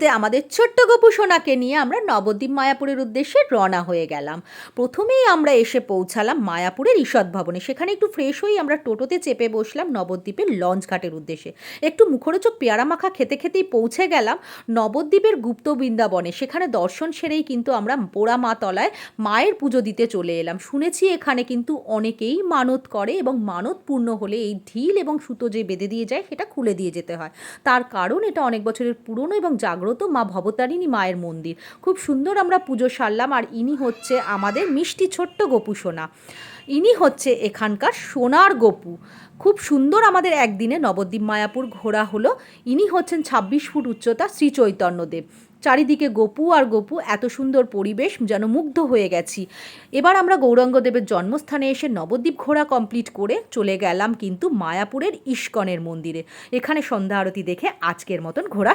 শুরুতে আমাদের ছোট্ট গোপু সোনাকে নিয়ে আমরা নবদ্বীপ মায়াপুরের উদ্দেশ্যে রওনা হয়ে গেলাম। প্রথমেই আমরা এসে পৌঁছালাম মায়াপুরের ঈষৎ ভবনে। সেখানে একটু ফ্রেশ হয়েই আমরা টোটোতে চেপে বসলাম নবদ্বীপের লঞ্চ ঘাটের উদ্দেশ্যে। একটু মুখরোচক পেয়ারা মাখা খেতে খেতেই পৌঁছে গেলাম নবদ্বীপের গুপ্ত বৃন্দাবনে। সেখানে দর্শন সেরেই কিন্তু আমরা পোড়া মা তলায় মায়ের পুজো দিতে চলে এলাম। শুনেছি এখানে কিন্তু অনেকেই মানত করে এবং মানত পূর্ণ হলে এই ঢিল এবং সুতো যে বেঁধে দিয়ে যায় সেটা খুলে দিয়ে যেতে হয়। তার কারণ এটা অনেক বছরের পুরনো এবং জাগ্রত মা ভবতারিণী মায়ের মন্দির। খুব সুন্দর আমরা পুজো সারলাম। আর ইনি হচ্ছে আমাদের মিষ্টি ছোট্ট গোপু সোনা। ইনি হচ্ছে এখানকার সোনার গোপু। খুব সুন্দর আমাদের একদিনে নবদ্বীপ মায়াপুর ঘোরা হলো। ইনি হচ্ছেন ২৬ ফুট উচ্চতা শ্রী চৈতন্যদেব। চারিদিকে গোপু আর গোপু, এত সুন্দর পরিবেশ, যেন মুগ্ধ হয়ে গেছি। এবার আমরা গৌরাঙ্গদেবের জন্মস্থানে এসে নবদ্বীপ ঘোরা কমপ্লিট করে চলে গেলাম কিন্তু মায়াপুরের ইস্কনের মন্দিরে। এখানে সন্ধ্যা আরতি দেখে আজকের মতন ঘোরা